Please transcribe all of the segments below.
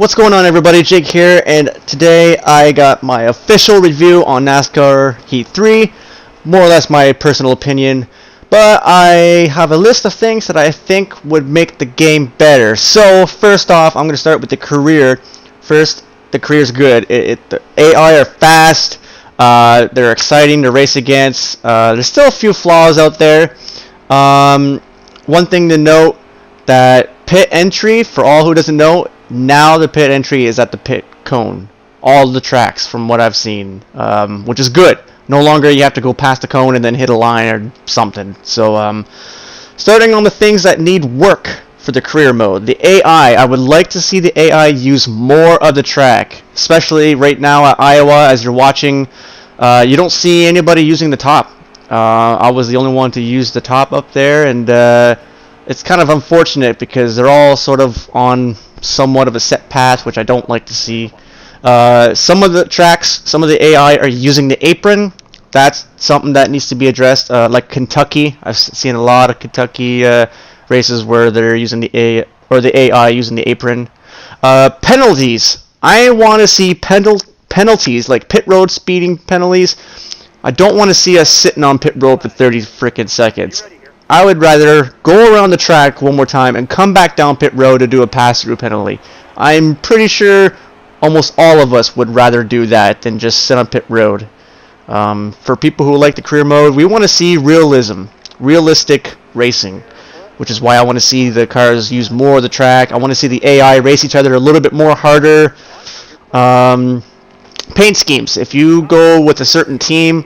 What's going on, everybody? Jake here, and today I got my official review on NASCAR Heat 3, more or less my personal opinion, but I have a list of things that I think would make the game better. So first off, I'm going to start with the career. First, the career's good. The AI are fast, they're exciting to race against. There's still a few flaws out there. One thing to note, that pit entry, for all who doesn't know, now the pit entry is at the pit cone. All the tracks, from what I've seen, which is good. No longer you have to go past the cone and then hit a line or something. So, starting on the things that need work for the career mode. The AI, I would like to see the AI use more of the track. Especially right now at Iowa, as you're watching, you don't see anybody using the top. I was the only one to use the top up there, and it's kind of unfortunate because they're all sort of on somewhat of a set path, which I don't like to see. Some of the tracks, some of the AI are using the apron. That's something that needs to be addressed. Like Kentucky, I've seen a lot of Kentucky races where they're using the AI using the apron. Penalties. I want to see penalties like pit road speeding penalties. I don't want to see us sitting on pit road for 30 freaking seconds. I would rather go around the track one more time and come back down pit road to do a pass-through penalty. I'm pretty sure almost all of us would rather do that than just sit on pit road. For people who like the career mode, we want to see realism, realistic racing, which is why I want to see the cars use more of the track. I want to see the AI race each other a little bit more harder. Paint schemes. If you go with a certain team,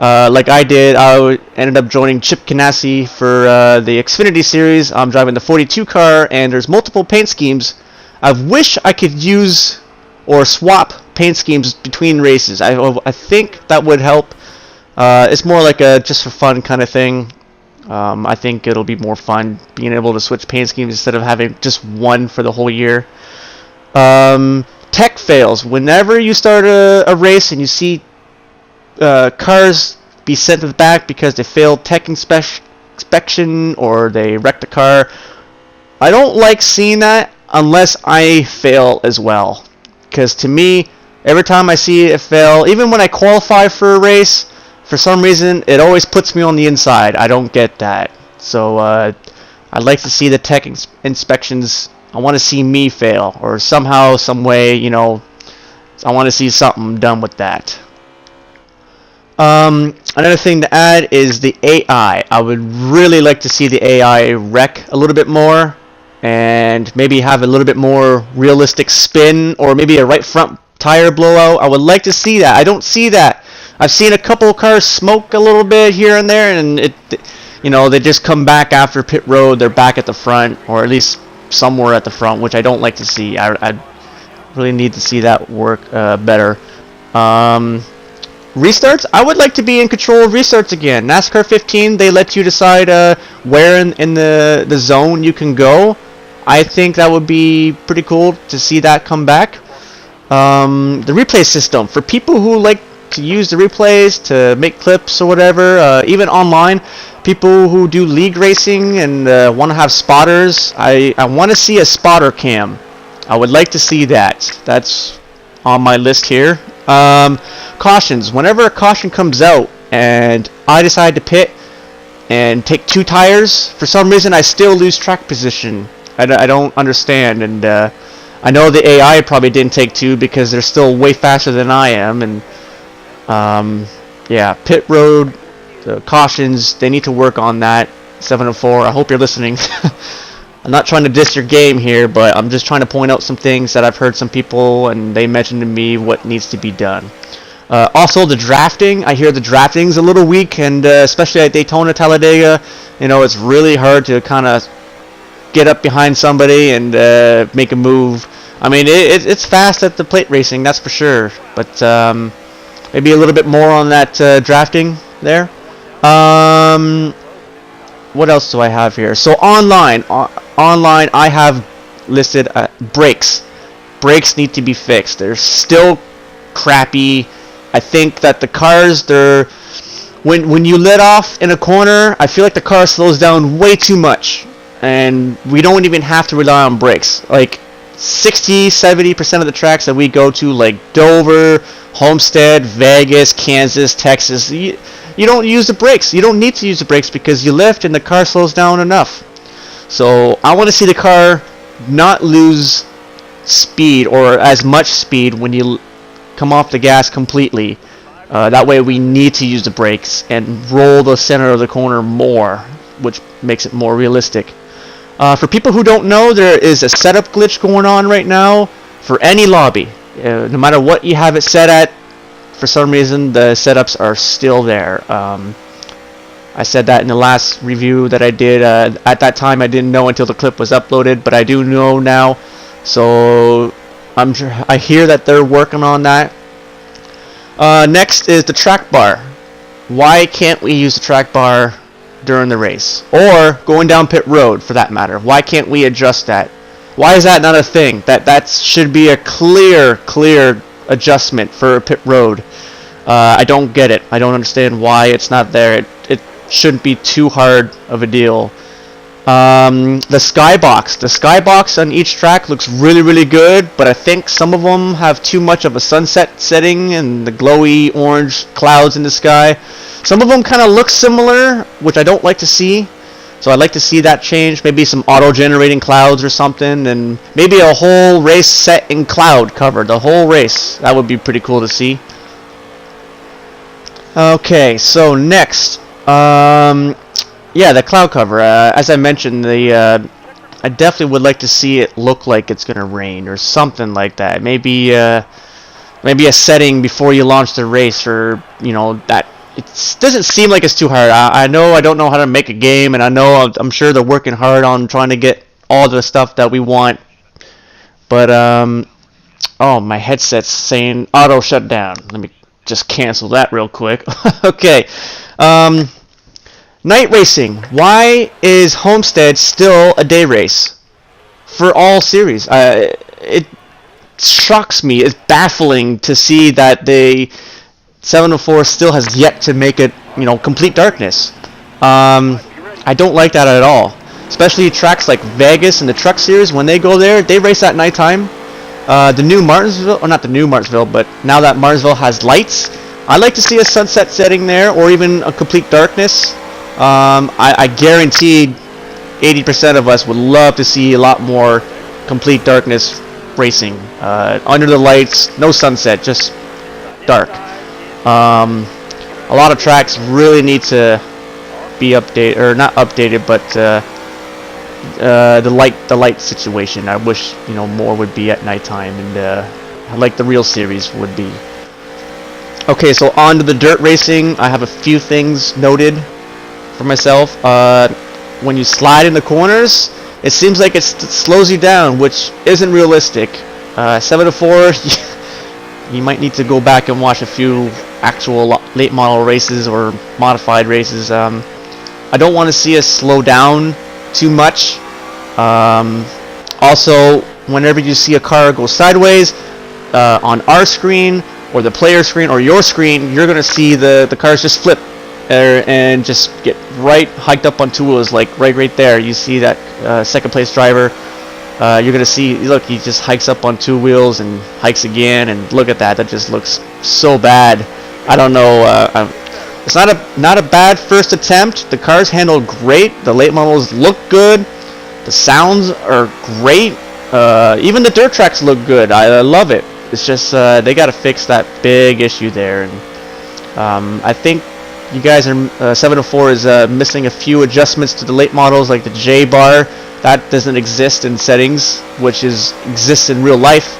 like I did, I ended up joining Chip Ganassi for the Xfinity Series. I'm driving the 42 car, and there's multiple paint schemes. I wish I could use or swap paint schemes between races. I think that would help. It's more like a just for fun kind of thing. I think it'll be more fun being able to switch paint schemes instead of having just one for the whole year. Tech fails. Whenever you start a race and you see cars be sent to the back because they failed tech inspection or they wrecked the car, I don't like seeing that unless I fail as well. Because to me, every time I see it fail, even when I qualify for a race, for some reason it always puts me on the inside. I don't get that. So I'd like to see the tech inspections. I want to see me fail, or somehow, some way, I want to see something done with that. Another thing to add is the AI. I would really like to see the AI wreck a little bit more and maybe have a little bit more realistic spin, or maybe a right front tire blowout. I would like to see that. I don't see that. I've seen a couple of cars smoke a little bit here and there, and they just come back after pit road. They're back at the front, or at least somewhere at the front, which I don't like to see. I really need to see that work better. Restarts, I would like to be in control of restarts again. NASCAR 15, they let you decide where in the zone you can go. I think that would be pretty cool to see that come back. The replay system, for people who like to use the replays to make clips or whatever, even online, people who do league racing and want to have spotters, I want to see a spotter cam. I would like to see that. That's on my list here. Cautions. Whenever a caution comes out and I decide to pit and take 2 tires, for some reason I still lose track position. I don't understand, and I know the AI probably didn't take 2 because they're still way faster than I am, and yeah, pit road, the cautions, they need to work on that. 7 and 4, I hope you're listening. I'm not trying to diss your game here, but I'm just trying to point out some things that I've heard some people, and they mentioned to me what needs to be done. Also, the drafting. I hear the drafting's a little weak, and especially at Daytona, Talladega, it's really hard to kind of get up behind somebody and make a move. I mean, it's fast at the plate racing, that's for sure, but maybe a little bit more on that drafting there. What else do I have here? So online, I have listed brakes. Brakes need to be fixed. They're still crappy. I think that the cars, when you let off in a corner, I feel like the car slows down way too much, and we don't even have to rely on brakes. Like, 60-70% of the tracks that we go to, like Dover, Homestead, Vegas, Kansas, Texas, you don't use the brakes. You don't need to use the brakes because you lift and the car slows down enough. So I want to see the car not lose speed or as much speed when you come off the gas completely. That way we need to use the brakes and roll the center of the corner more, which makes it more realistic. For people who don't know, there is a setup glitch going on right now for any lobby. No matter what you have it set at, for some reason the setups are still there. I said that in the last review that I did. At that time I didn't know until the clip was uploaded, but I do know now. So I hear that they're working on that. Next is the track bar. Why can't we use the track bar during the race, or going down pit road for that matter? Why can't we adjust that? Why is that not a thing? That should be a clear adjustment for pit road. I don't get it. I don't understand why it's not there. It shouldn't be too hard of a deal. The skybox on each track looks really good, but I think some of them have too much of a sunset setting and the glowy orange clouds in the sky. Some of them kind of look similar, which I don't like to see. So I'd like to see that change. Maybe some auto-generating clouds or something, and maybe a whole race set in cloud cover. The whole race. That would be pretty cool to see. Okay, so next. Yeah, the cloud cover. As I mentioned, I definitely would like to see it look like it's gonna rain or something like that. Maybe a setting before you launch the race, or that. It doesn't seem like it's too hard. I know I don't know how to make a game, and I know I'm sure they're working hard on trying to get all the stuff that we want. But oh, my headset's saying auto shutdown. Let me just cancel that real quick. Okay. Night racing. Why is Homestead still a day race for all series? It shocks me. It's baffling to see that 704 still has yet to make it, complete darkness. I don't like that at all. Especially tracks like Vegas and the Truck Series, when they go there, they race at nighttime. The new Martinsville, or not the new Martinsville, but now that Martinsville has lights, I like to see a sunset setting there, or even a complete darkness. I guarantee 80% of us would love to see a lot more complete darkness racing. Under the lights, no sunset, just dark. A lot of tracks really need to be updated, or not updated, but the light situation. I wish more would be at nighttime, and like the real series would be. Okay, so on to the dirt racing. I have a few things noted for myself. When you slide in the corners, it seems like it slows you down, which isn't realistic. 704, you might need to go back and watch a few actual late model races or modified races. I don't want to see us slow down too much. Also, whenever you see a car go sideways on our screen or the player screen or your screen, you're gonna see the cars just flip and just get right hiked up on two wheels, like right there. You see that second place driver. You're gonna see, look, he just hikes up on two wheels and hikes again, and look at that. That just looks so bad. I don't know. It's not a bad first attempt. The cars handled great. The late models look good. The sounds are great. Even the dirt tracks look good. I love it. It's just they got to fix that big issue there, and I think you guys are 704 is missing a few adjustments to the late models, like the J bar. That doesn't exist in settings, which exists in real life.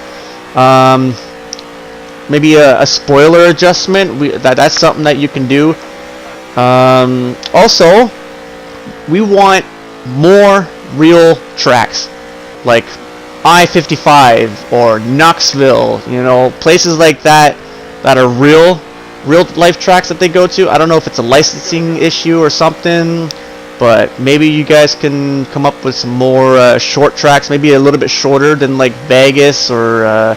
Maybe a spoiler adjustment. That's something that you can do. Also, we want more real tracks, like I-55 or Knoxville. Places like that are real life tracks that they go to. I don't know if it's a licensing issue or something, but maybe you guys can come up with some more short tracks, maybe a little bit shorter than like Vegas or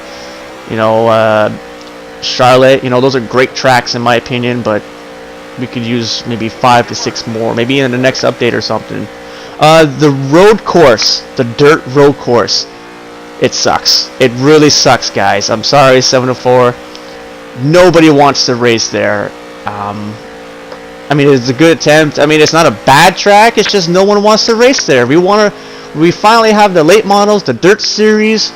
Charlotte. Those are great tracks in my opinion, but we could use maybe 5 to 6 more, maybe in the next update or something. The road course, the dirt road course, it sucks. It really sucks, guys. I'm sorry, 704. Nobody wants to race there. I mean, it's a good attempt. I mean, it's not a bad track. It's just no one wants to race there. We finally have the late models, the dirt series,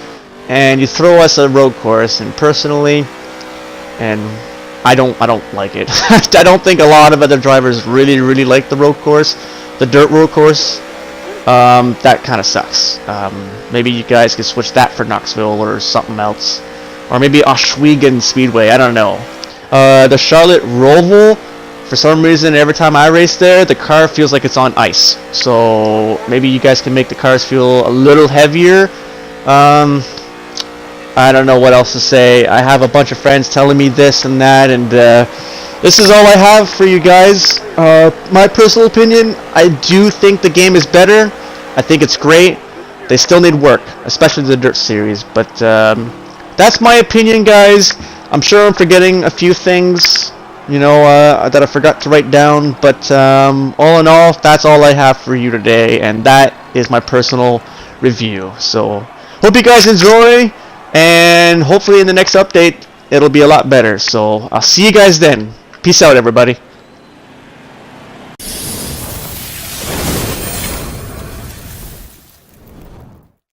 and you throw us a road course. And personally, and I don't like it. I don't think a lot of other drivers really like the road course, the dirt road course. That kind of sucks. Maybe you guys could switch that for Knoxville or something else, or maybe Oswego Speedway. I don't know. The Charlotte Roval. For some reason, every time I race there, the car feels like it's on ice. So maybe you guys can make the cars feel a little heavier. I don't know what else to say. I have a bunch of friends telling me this and that, and this is all I have for you guys. My personal opinion, I do think the game is better. I think it's great. They still need work, especially the Dirt Series. But that's my opinion, guys. I'm sure I'm forgetting a few things, you know, that I forgot to write down, but all in all, that's all I have for you today, and that is my personal review. So hope you guys enjoy, and hopefully in the next update it'll be a lot better. So I'll see you guys then. Peace out, everybody.